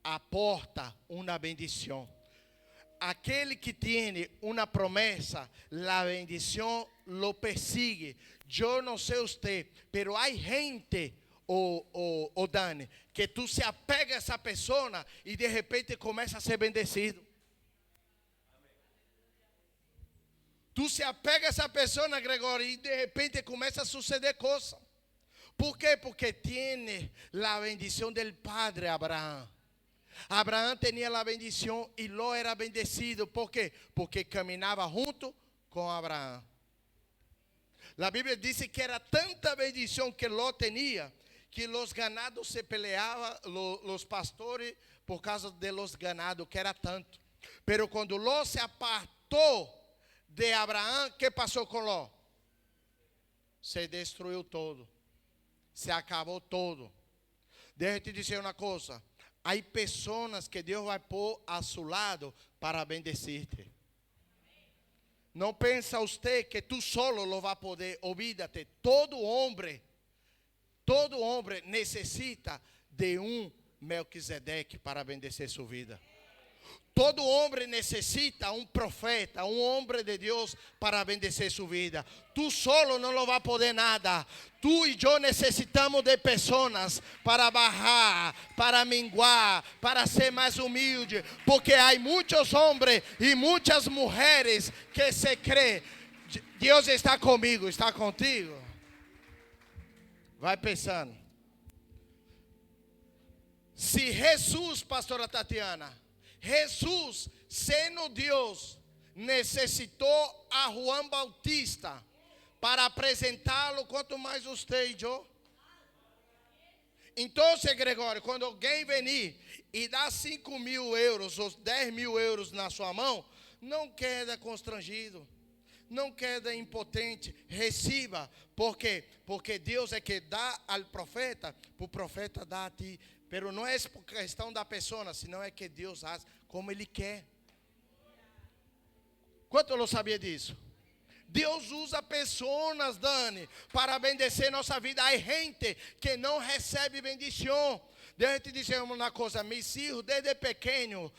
[SPEAKER 1] aporta uma bendição. Aquele que tem uma promessa, a bendição lo persigue. Eu não sei você, pero há gente, Dani, que tu se apega a essa pessoa e de repente começa a ser bendecido. Tu se apega a essa pessoa, Gregório, e de repente começa a suceder coisas. ¿Por quê? Porque tiene la bendición del padre Abraham. Abraham tenía la bendición y Ló era bendecido. ¿Por qué? Porque caminaba junto con Abraham. La Biblia dice que era tanta bendición que Ló tenía que los ganados se peleaban, los pastores, por causa de los ganados, que era tanto. Pero cuando Ló se apartó de Abraham, ¿qué pasó con Ló? Se destruyó todo. Se acabou todo. Deixa eu te dizer uma coisa. Há pessoas que Deus vai pôr a seu lado para bendecir-te. Não pensa você que tu solo lo vai poder. Olvídate. Todo homem necessita de Melquisedeque para bendecer sua vida. Todo homem necessita profeta, homem de Deus para bendecer sua vida. Tu solo não lo vai poder nada. Tu e eu necessitamos de pessoas para bajar, para minguar, para ser mais humilde. Porque há muitos homens e muitas mulheres que se creem. Deus está comigo, está contigo. Vai pensando. Se Jesus, pastora Tatiana, Jesus, sendo Deus, necessitou a João Bautista para apresentá-lo, quanto mais você e eu. Então, Gregório, quando alguém venir e dá 5.000 euros ou 10.000 euros na sua mão, não queda constrangido, não queda impotente, receba. Por quê? Porque Deus é que dá ao profeta, para o profeta dar a ti. Pero não é por questão da pessoa, senão é que Deus faz como Ele quer. Quanto eu sabia disso? Deus usa pessoas, Dani, para bendecer nossa vida. Há gente que não recebe bendição. Deixa eu te dizer uma coisa. Meus filhos, desde pequeno,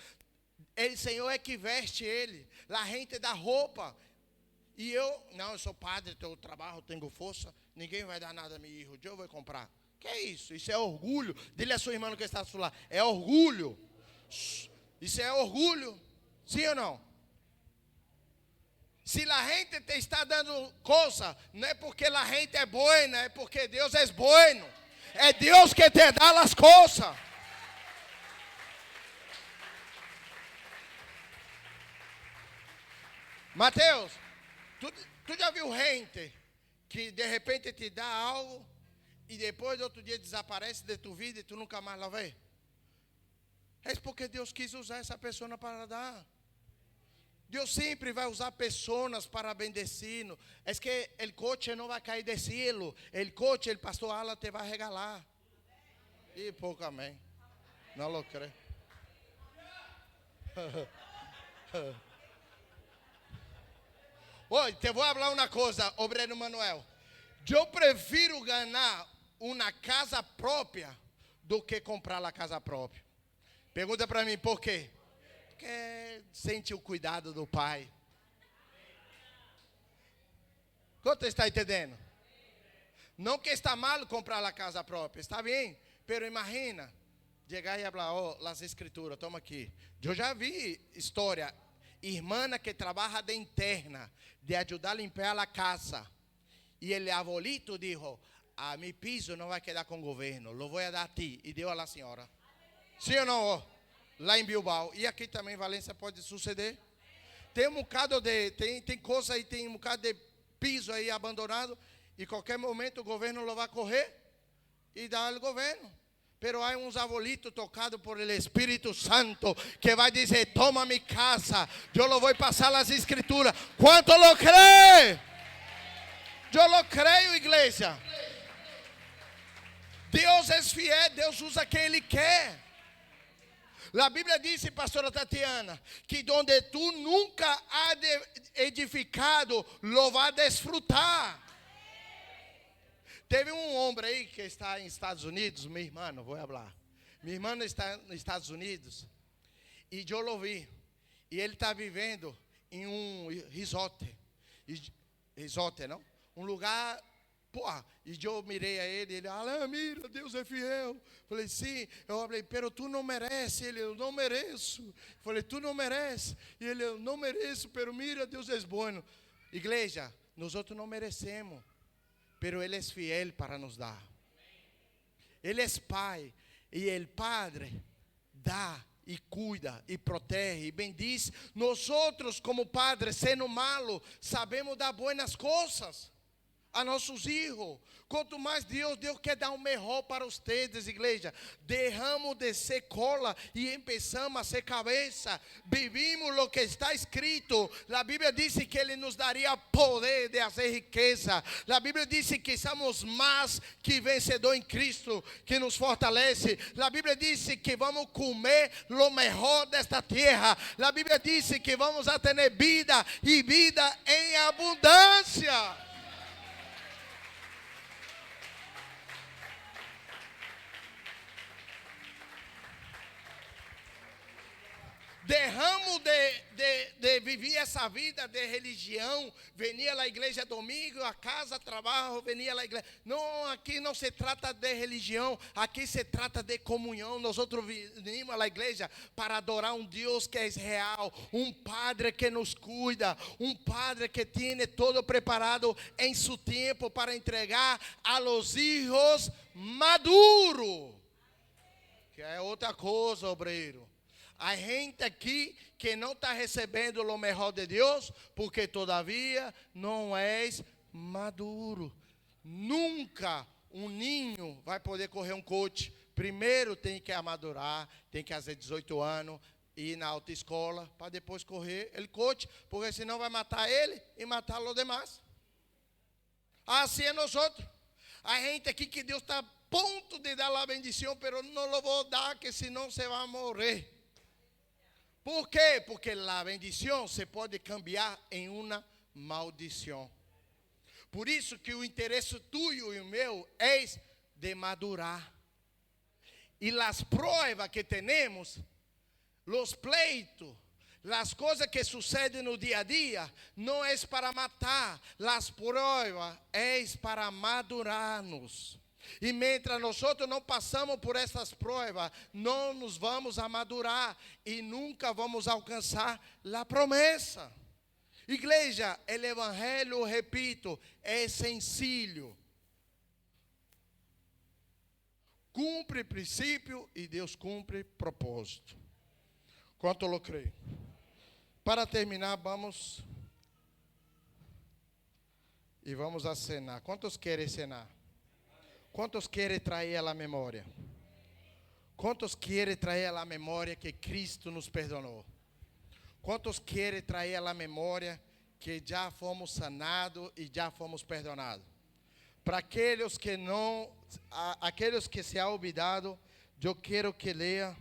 [SPEAKER 1] o Senhor é que veste ele. A gente dá roupa. E eu sou padre, eu trabalho, tenho força. Ninguém vai dar nada a meu filho. Eu vou comprar. Que é isso? Isso é orgulho. Dile a sua irmã que está ao seu lado. É orgulho. Isso é orgulho. Sim ou não? Se a gente te está dando coisa, não é porque a gente é buena, é porque Deus é bueno. É Deus que te dá as coisas. Mateus, tu já viu gente que de repente te dá algo e depois outro dia desaparece de tua vida e tu nunca mais la vê? É porque Deus quis usar essa pessoa para dar. Deus sempre vai usar pessoas para bendecir. É que o coche não vai cair do cielo. O coche, o pastor Alan te vai regalar. E pouco amém. Não lo creio. Oi, te vou falar uma coisa, obreiro Manuel. Eu prefiro ganhar uma casa própria do que comprar a casa própria. Pergunta para mim, por quê? Porque sente o cuidado do pai. Quanto está entendendo? Não que está mal comprar a casa própria, está bem. Pero imagina, chegar e falar, as escrituras, toma aqui. Eu já vi história, irmã que trabalha de interna, de ajudar a limpar a casa. E o abuelito disse, a mi piso não vai quedar com o governo, lo vou dar a ti. E deu a senhora. Sim ou não? Lá em Bilbao. E aqui também em Valência pode suceder. Tem um bocado de, tem coisa aí, tem um bocado de piso aí abandonado. E qualquer momento o governo lo vai correr e dar ao governo. Pero há uns abuelitos tocados por el Espírito Santo que vai dizer: toma mi casa, eu lo vou passar as escrituras. ¿Cuánto lo cree? Eu lo creio, igreja. Deus é fiel, Deus usa quem Ele quer. A Bíblia diz, pastora Tatiana, que donde tu nunca has edificado, lo vai desfrutar. Teve um homem aí que está em Estados Unidos, meu irmão, vou falar. Meu irmão está nos Estados Unidos e eu o vi. E ele está vivendo em um resort. Resort, não? Um lugar, porra. E eu mirei a ele, ele, Alain, mira, Deus é fiel. Falei, sim. Eu falei, pero tu não merece. Ele, eu não mereço. Falei, tu não merece. E ele, eu não mereço, pero mira, Deus é bom. Igreja, nós outros não merecemos. Pero Ele é fiel para nos dar. Ele é Pai. E o Padre dá e cuida e protege e bendiz. Nós outros, como padres, sendo malo, sabemos dar boas coisas a nossos filhos. Quanto mais Deus quer dar o melhor para vocês, igreja. Deixamos de ser cola e começamos a ser cabeça. Vivimos o que está escrito. A Bíblia diz que Ele nos daria poder de fazer riqueza. A Bíblia diz que somos mais que vencedor em Cristo, que nos fortalece. A Bíblia diz que vamos comer o melhor desta terra. A Bíblia diz que vamos a ter vida e vida em abundância. Derramo de viver essa vida de religião. Venia à igreja domingo, a casa, trabalho, venia à igreja. Não, aqui não se trata de religião, aqui se trata de comunhão. Nós outros venimos à igreja para adorar um Deus que é real, um Padre que nos cuida, um Padre que tem todo preparado em seu tempo para entregar a los hijos maduros. Que é outra coisa, obreiro. Há gente aqui que não está recebendo o melhor de Deus, porque todavia não és maduro. Nunca um ninho vai poder correr um coach. Primeiro tem que amadurar, tem que fazer 18 anos, ir na autoescola, para depois correr ele coach, porque senão vai matar ele e matar os demais. Assim é nós outros. Há gente aqui que Deus está a ponto de dar a bendição, mas não lo vou dar, que senão você vai morrer. ¿Por qué? Porque la bendición se pode cambiar em uma maldição. Por isso que o interesse tuyo e o meu é de madurar. E as provas que temos, os pleitos, as coisas que sucedem no dia a dia, não é para matar. As provas é para madurar-nos. E mientras nós não passamos por essas provas, não nos vamos a madurar e nunca vamos alcançar a promessa. Igreja, o evangelho, repito, é sencillo. Cumpre princípio e Deus cumpre propósito. Quanto lo creio? Para terminar, vamos a cenar. Quantos querem cenar? Quantos querem trazer à memória? Quantos querem trazer à memória que Cristo nos perdonou? Quantos querem trazer à memória que já fomos sanados e já fomos perdonados? Para aqueles que não, aqueles que se há olvidado, eu quero que leia.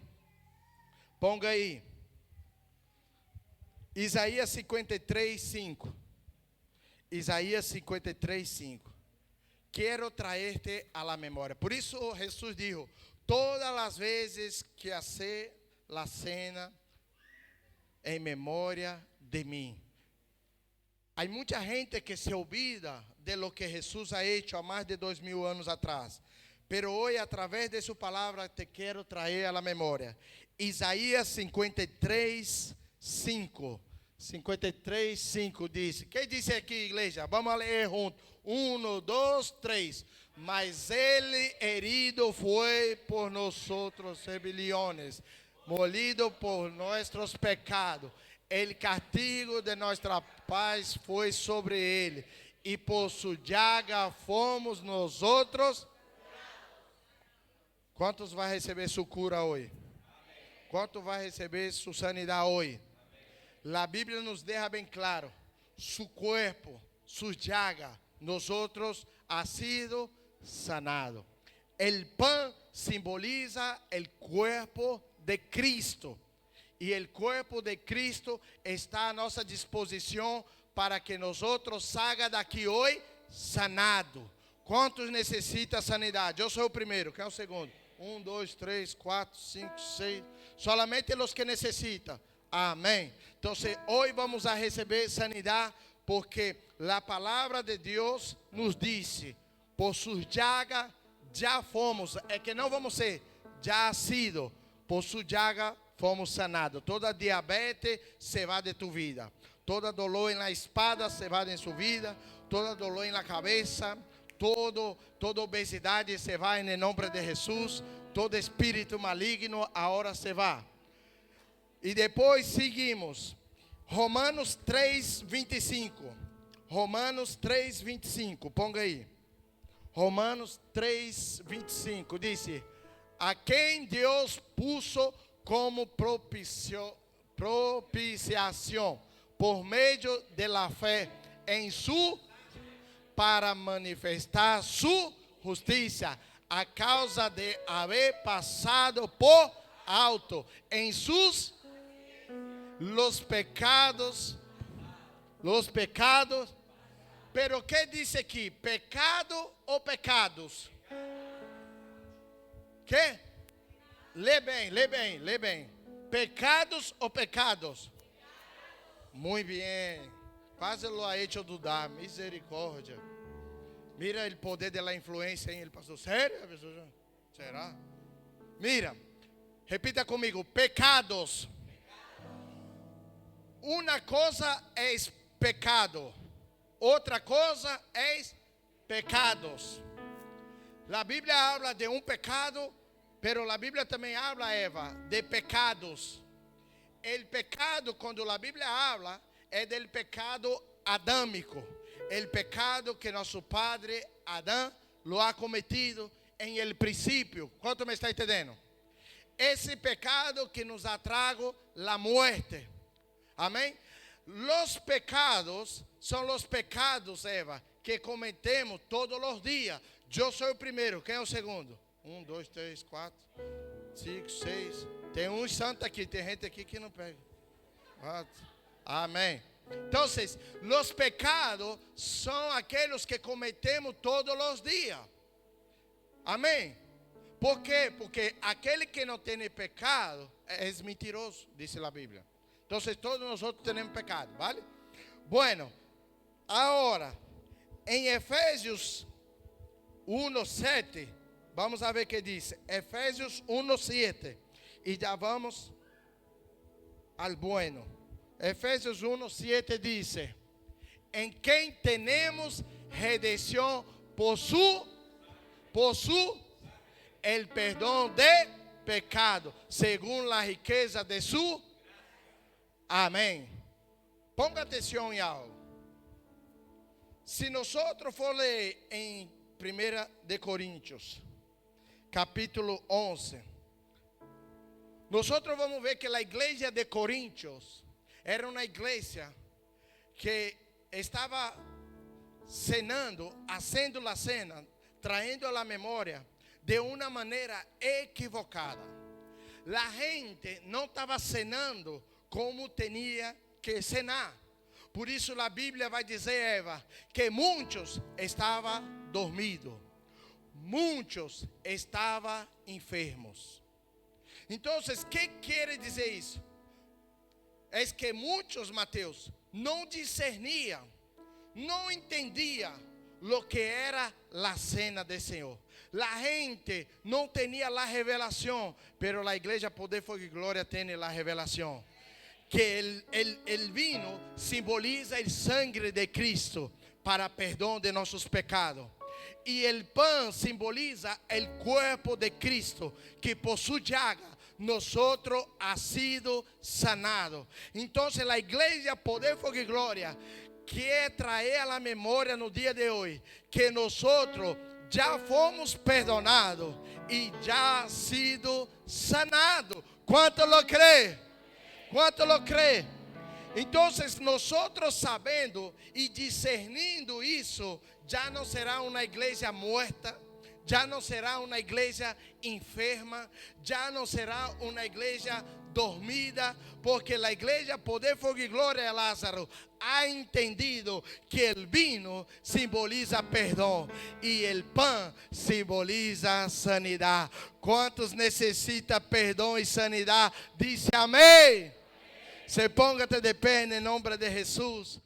[SPEAKER 1] Ponga aí. Isaías 53, 5. Isaías 53, 5. Quero trazer-te a la memória. Por isso Jesus disse: todas as vezes que hacer la cena em memória de mim. Há muita gente que se olvida de lo que Jesus ha hecho há mais de 2000 anos atrás. Pero hoje, através de sua palavra, te quero trazer a la memória. Isaías 53, 5. 53, 5 diz. Quem disse aqui, igreja? Vamos ler junto. 1, 2, 3. Mas ele herido foi por nosotros rebeliones, molido por nuestros pecados. El castigo de nuestra paz foi sobre ele, e por su llaga fomos nós outros. Quantos vai receber sua cura hoje? Quanto vai receber sua sanidade hoje? A Bíblia nos deixa bem claro: su cuerpo, su llaga, nosotros ha sido sanado. El pan simboliza el cuerpo de Cristo. Y el cuerpo de Cristo está a nossa disposição para que nosotros salga daqui hoje sanado. Quantos necessitam sanidade? Eu sou o primeiro, quem é o segundo? 1, 2, 3, 4, 5, 6. Solamente os que necessitam. Amém. Então, hoje vamos a receber sanidade, porque a palavra de Deus nos disse: por sus llagas já fomos. É que não vamos ser, já ha sido. Por su llaga fomos sanados. Toda diabetes se vai de tu vida. Toda dolor na espada se vai de sua vida. Toda dolor na cabeça. Toda obesidade se vai em nome de Jesus. Todo espírito maligno agora se vai. E depois seguimos. Romanos 3, 25. Romanos 3, 25. Ponga aí. Romanos 3, 25. Diz: a quem Deus puso como propiciação por meio de la fé em su, para manifestar su justiça, a causa de haber passado por alto em sus los pecados. Pero que diz aqui? Pecado ou pecados? Que? Lê bem. Pecados ou pecados? Muito bem. Quase lo ha hecho dudar. Misericórdia. Mira o poder da influência em ele, pastor. Sério? Será? Mira. Repita comigo. Pecados. Uma coisa é pecado. Outra coisa é pecados. A Bíblia habla de um pecado, pero a Bíblia também habla, Eva, de pecados. El pecado, quando a Bíblia habla, é del pecado adâmico. El pecado que nosso padre Adão lo ha cometido em el princípio. Quanto me está entendendo? Esse pecado que nos ha trago la muerte. Amém? Los pecados são os pecados, Eva, que cometemos todos os dias. Eu sou o primeiro, quem é o segundo? 1, 2, 3, 4, 5, 6. Tem um santo aqui, tem gente aqui que não pega. 4. Amém. Então, os pecados são aqueles que cometemos todos os dias. Amém? Por quê? Porque aquele que não tem pecado é mentiroso, diz a Bíblia. Então, todos nós temos pecado, ¿vale? Bueno, agora, em Efésios 1:7, vamos a ver o que diz. Efésios 1:7. E já vamos al bueno. Efésios 1:7 diz: em quem temos redenção por su el perdão de pecado, segundo a riqueza de su. Amém. Ponga atenção em algo. Se nós for ler em 1 de Coríntios, capítulo 11, nós vamos ver que a igreja de Coríntios era uma igreja que estava cenando, fazendo a cena, traindo a memória de uma maneira equivocada. A gente não estava cenando como tinha que cenar. Por isso a Bíblia vai dizer, Eva, que muitos estavam dormidos, muitos estavam enfermos. Então, o que quer dizer isso? É que muitos, Mateus, não discerniam, não entendiam o que era a cena do Senhor. A gente não tinha a revelação, pero a igreja Poder, Fogo e Glória tem a revelação. Que el vino simboliza el sangue de Cristo para perdão de nossos pecados. E el pan simboliza el cuerpo de Cristo, que por su llaga nosotros ha sido sanado. Entonces la iglesia Poder, Fogo y Gloria quer traer a la memória no dia de hoje que nosotros já fomos perdonados e já sido sanado. ¿Cuánto lo cree? ¿Cuánto lo cree? Entonces, nosotros sabendo y discernindo isso, já não será uma igreja muerta, já não será uma igreja enferma, já não será uma igreja dormida, porque a igreja Poder, Fogo e Glória, Lázaro, ha entendido que o vinho simboliza perdão e o pão simboliza sanidade. Quantos necessitam perdão e sanidade? Dice amém. Se póngate de pé em nome de Jesus.